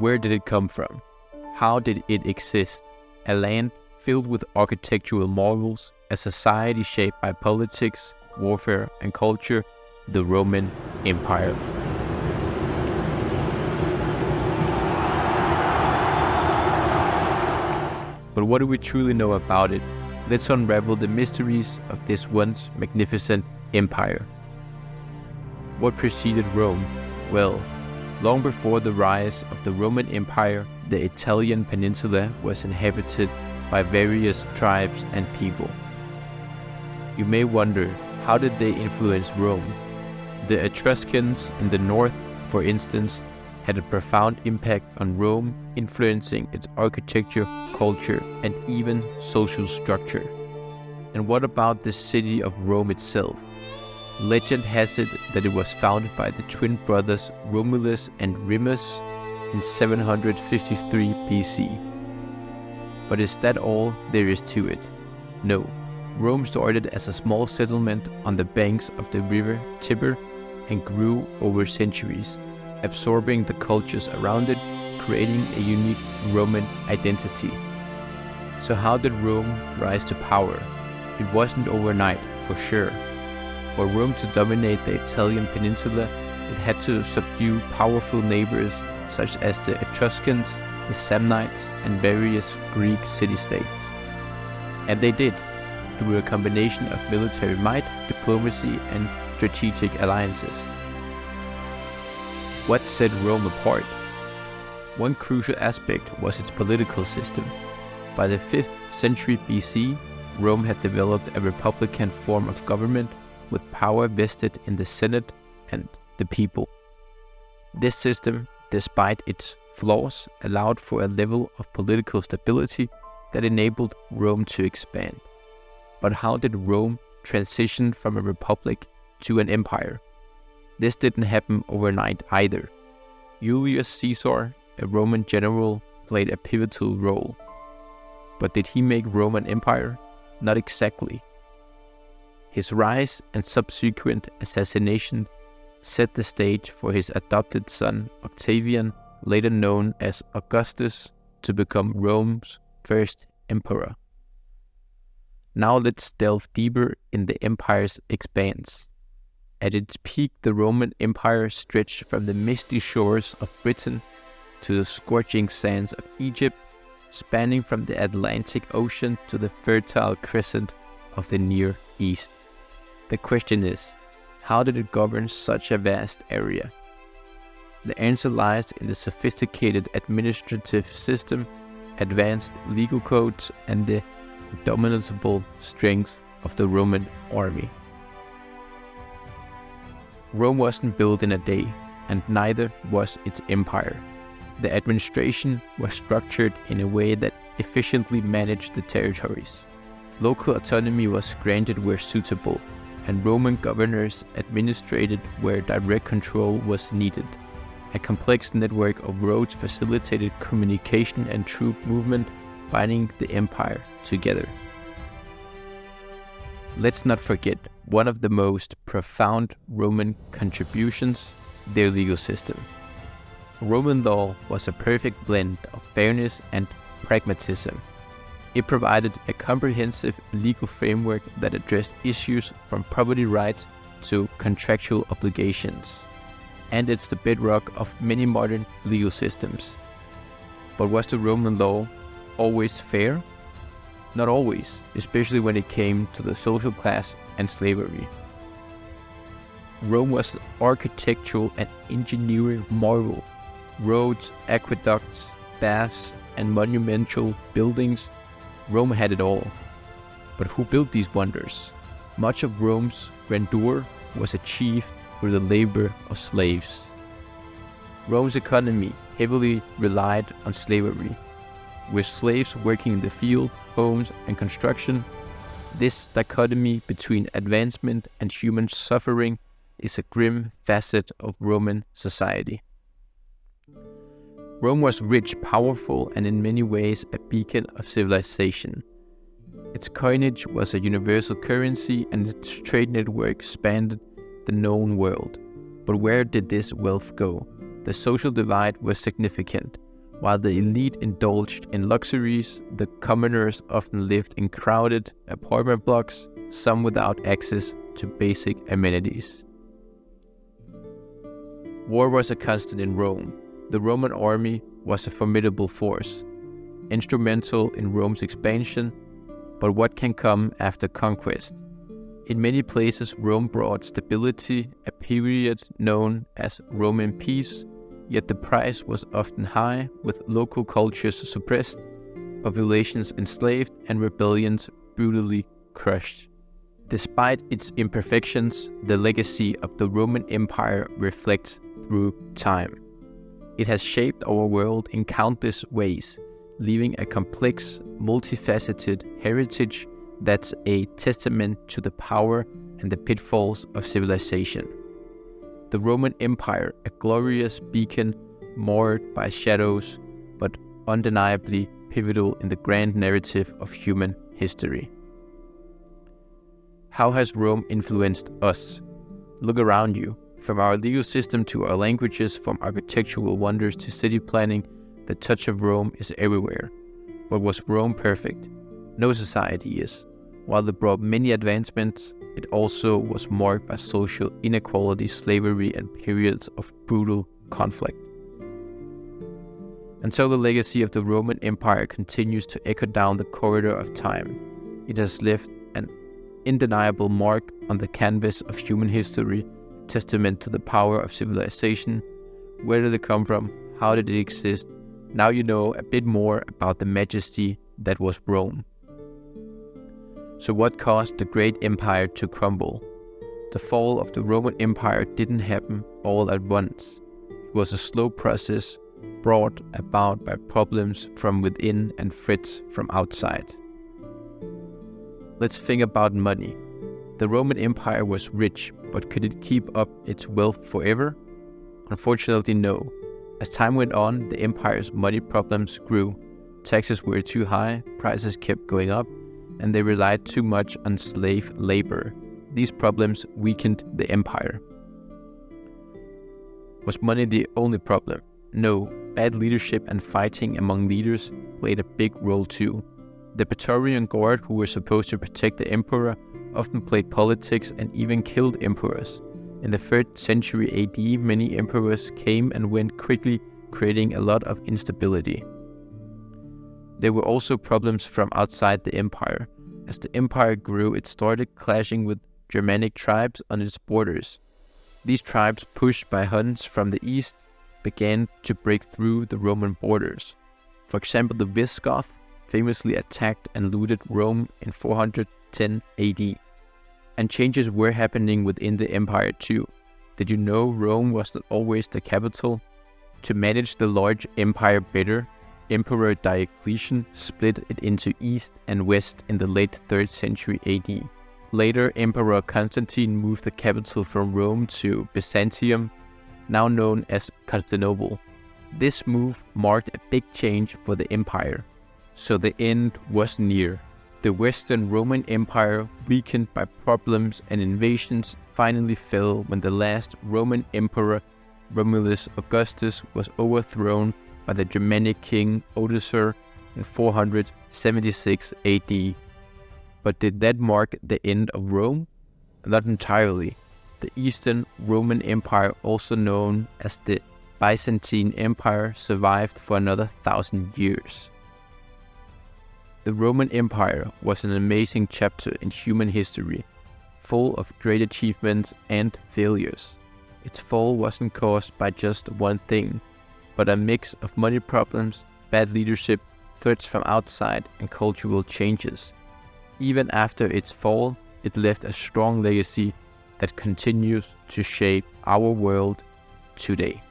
Where did it come from? How did it exist? A land filled with architectural marvels, a society shaped by politics, warfare, and culture, the Roman Empire. But what do we truly know about it? Let's unravel the mysteries of this once magnificent empire. What preceded Rome? Well, long before the rise of the Roman Empire, the Italian peninsula was inhabited by various tribes and people. You may wonder, how did they influence Rome? The Etruscans in the north, for instance, had a profound impact on Rome, influencing its architecture, culture, and even social structure. And what about the city of Rome itself? Legend has it that it was founded by the twin brothers Romulus and Remus in 753 BC. But is that all there is to it? No. Rome started as a small settlement on the banks of the river Tiber and grew over centuries, absorbing the cultures around it, creating a unique Roman identity. So how did Rome rise to power? It wasn't overnight, for sure. For Rome to dominate the Italian peninsula, it had to subdue powerful neighbors such as the Etruscans, the Samnites, and various Greek city-states. And they did, through a combination of military might, diplomacy, and strategic alliances. What set Rome apart? One crucial aspect was its political system. By the 5th century BC, Rome had developed a republican form of government with power vested in the Senate and the people. This system, despite its flaws, allowed for a level of political stability that enabled Rome to expand. But how did Rome transition from a republic to an empire? This didn't happen overnight either. Julius Caesar, a Roman general, played a pivotal role. But did he make Rome an empire? Not exactly. His rise and subsequent assassination set the stage for his adopted son Octavian, later known as Augustus, to become Rome's first emperor. Now let's delve deeper in the empire's expanse. At its peak, the Roman Empire stretched from the misty shores of Britain to the scorching sands of Egypt, spanning from the Atlantic Ocean to the fertile crescent of the Near East. The question is, how did it govern such a vast area? The answer lies in the sophisticated administrative system, advanced legal codes, and the indomitable strength of the Roman army. Rome wasn't built in a day, and neither was its empire. The administration was structured in a way that efficiently managed the territories. Local autonomy was granted where suitable, and Roman governors administrated where direct control was needed. A complex network of roads facilitated communication and troop movement, binding the empire together. Let's not forget one of the most profound Roman contributions, their legal system. Roman law was a perfect blend of fairness and pragmatism. It provided a comprehensive legal framework that addressed issues from property rights to contractual obligations. And it's the bedrock of many modern legal systems. But was the Roman law always fair? Not always, especially when it came to the social class and slavery. Rome was an architectural and engineering marvel. Roads, aqueducts, baths, and monumental buildings. Rome had it all. But who built these wonders? Much of Rome's grandeur was achieved through the labor of slaves. Rome's economy heavily relied on slavery, with slaves working in the field, homes, and construction. This dichotomy between advancement and human suffering is a grim facet of Roman society. Rome was rich, powerful, and in many ways a beacon of civilization. Its coinage was a universal currency, and its trade network spanned the known world. But where did this wealth go? The social divide was significant. While the elite indulged in luxuries, the commoners often lived in crowded apartment blocks, some without access to basic amenities. War was a constant in Rome. The Roman army was a formidable force, instrumental in Rome's expansion, but what can come after conquest? In many places, Rome brought stability, a period known as Roman peace, yet the price was often high, with local cultures suppressed, populations enslaved, and rebellions brutally crushed. Despite its imperfections, the legacy of the Roman Empire reflects through time. It has shaped our world in countless ways, leaving a complex, multifaceted heritage that's a testament to the power and the pitfalls of civilization. The Roman Empire, a glorious beacon marred by shadows, but undeniably pivotal in the grand narrative of human history. How has Rome influenced us? Look around you. From our legal system to our languages, from architectural wonders to city planning, the touch of Rome is everywhere. But was Rome perfect? No society is. While it brought many advancements, it also was marked by social inequality, slavery, and periods of brutal conflict. And so the legacy of the Roman Empire continues to echo down the corridor of time. It has left an undeniable mark on the canvas of human history, a testament to the power of civilization. Where did it come from? How did it exist? Now you know a bit more about the majesty that was Rome. So what caused the great empire to crumble? The fall of the Roman Empire didn't happen all at once. It was a slow process brought about by problems from within and threats from outside. Let's think about money. The Roman Empire was rich, but could it keep up its wealth forever? Unfortunately, no. As time went on, the empire's money problems grew. Taxes were too high, prices kept going up, and they relied too much on slave labor. These problems weakened the empire. Was money the only problem? No, bad leadership and fighting among leaders played a big role too. The Praetorian Guard, who were supposed to protect the emperor, often played politics and even killed emperors. In the 3rd century AD, many emperors came and went quickly, creating a lot of instability. There were also problems from outside the empire. As the empire grew, it started clashing with Germanic tribes on its borders. These tribes, pushed by Huns from the east, began to break through the Roman borders. For example, the Visigoths famously attacked and looted Rome in 410 AD. And changes were happening within the empire too. Did you know Rome was not always the capital? To manage the large empire better, Emperor Diocletian split it into east and west in the late 3rd century AD. Later, Emperor Constantine moved the capital from Rome to Byzantium, now known as Constantinople. This move marked a big change for the empire. So the end was near. The Western Roman Empire, weakened by problems and invasions, finally fell when the last Roman Emperor, Romulus Augustus, was overthrown by the Germanic king Odoacer in 476 AD. But did that mark the end of Rome? Not entirely. The Eastern Roman Empire, also known as the Byzantine Empire, survived for another 1,000 years. The Roman Empire was an amazing chapter in human history, full of great achievements and failures. Its fall wasn't caused by just one thing, but a mix of money problems, bad leadership, threats from outside, and cultural changes. Even after its fall, it left a strong legacy that continues to shape our world today.